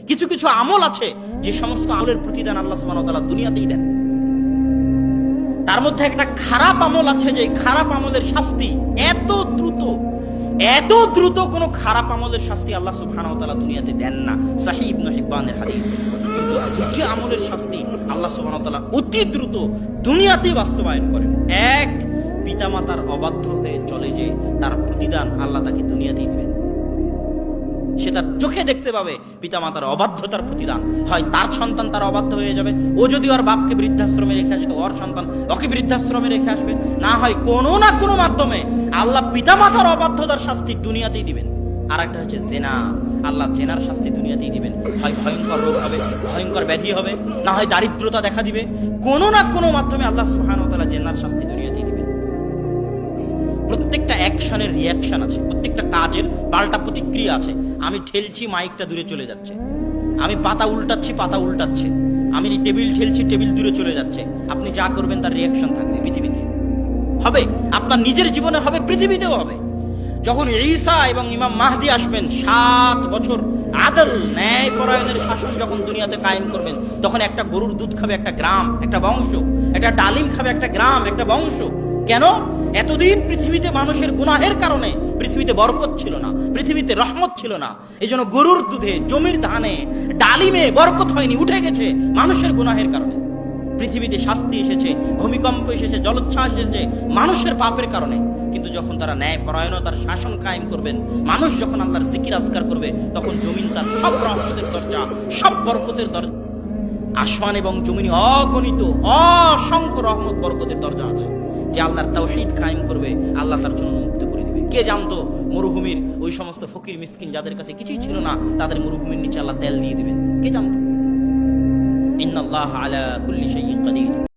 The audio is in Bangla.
কিছু কিছু আমল আছে যে সমস্ত আমলের প্রতিদান আল্লাহ সুবহানাহু ওয়া তাআলা দুনিয়াতেই দেন। তার মধ্যে একটা খারাপ আমল আছে যে খারাপ আমলের শাস্তি এত দ্রুত কোন খারাপ আমলের শাস্তি আল্লাহ সুবহানাহু ওয়া তাআলা দুনিয়াতে দেন না। সহিহ ইবনে হিব্বানের হাদিস। কিন্তু দুটি আমলের শাস্তি আল্লাহ সুবহানাহু ওয়া তাআলা অতি দ্রুত দুনিয়াতেই বাস্তবায়ন করেন। এক, পিতামাতার অবাধ্য হয়ে চলে যে তার প্রতিদান আল্লাহ তাকে দুনিয়াতেই দিবেন। সে তার চোখে দেখতে পাবে পিতামাতার অবাধ্যতার প্রতিদান। হয় তার সন্তান তার অবাধ্য হয়ে যাবে, ও যদি ওর বাপকে বৃদ্ধাশ্রমে রেখে আসবে ওর সন্তান ওকে বৃদ্ধাশ্রমে রেখে আসবে, না হয় কোনো না কোনো মাধ্যমে আল্লাহ পিতামাতার অবাধ্যতার শাস্তি দুনিয়াতেই দিবেন। আর একটা হচ্ছে জেনা, আল্লাহ জেনার শাস্তি দুনিয়াতেই দিবেন। হয় ভয়ঙ্কর রোগ হবে, ভয়ঙ্কর ব্যাধি হবে, না হয় দারিদ্রতা দেখা দিবে, কোনো না কোনো মাধ্যমে আল্লাহ সুবহানাহু ওয়া তাআলা জেনার শাস্তি দুনিয়াতেই দিবেন। প্রত্যেকটা অ্যাকশনের রিয়াকশন আছে, প্রত্যেকটা কাজের পাল্টা প্রতিক্রিয়া আছে। আমি ঠেলছি, মাইকটা দূরে চলে যাচ্ছে। আমি পাতা উল্টাচ্ছি, পাতা উল্টাচ্ছে। আমি টেবিল ঠেলছি, টেবিল দূরে চলে যাচ্ছে। আপনি যা করবেন তার রিয়াকশন থাকবে পৃথিবীতে, হবে আপনার নিজের জীবনে হবে, পৃথিবীতেও হবে। যখন ঈসা এবং ইমাম মাহদি আসবেন, 7 বছর আদল ন্যায় পরায়ণের শাসন যখন দুনিয়াতে কায়েম করবেন, তখন একটা গরুর দুধ খাবে একটা গ্রাম, একটা বংশ, একটা ডালিম খাবে একটা গ্রাম, একটা বংশ। কেন? এতদিন পৃথিবীতে মানুষের গুনাহের কারণে পৃথিবীতে বরকত ছিল না, পৃথিবীতে রহমত ছিল না। এই জন্য গরুর দুধে, জমির ধানে, ডালিমে বরকত হয়নি, উঠে গেছে মানুষের গুনাহের কারণে। পৃথিবীতে শাস্তি এসেছে, ভূমিকম্প এসেছে, জলোচ্ছ্বাস এসেছে মানুষের পাপের কারণে। কিন্তু যখন তারা ন্যায় পরায়ণতার শাসন কায়েম করবেন, মানুষ যখন আল্লাহর জিকির আজকার করবে, তখন জমিন তার সব রহমতের দরজা, সব বরকতের দরজা, আসমান এবং জমিনে অগণিত অসংখ্য রহমত বরকতের দরজা আছে। যে আল্লাহর তাওহীদ কায়েম করবে, আল্লাহ তার জন্য মুক্ত করে দিবে। কে জানতো মরুভূমির ওই সমস্ত ফকির মিসকিন যাদের কাছে কিছুই ছিল না, তাদের মরুভূমির নিচে আল্লাহ তেল দিয়ে দিবেন? কে জানতো? ইন্নাল্লাহা আলা কুল্লি শাইইন কাদির।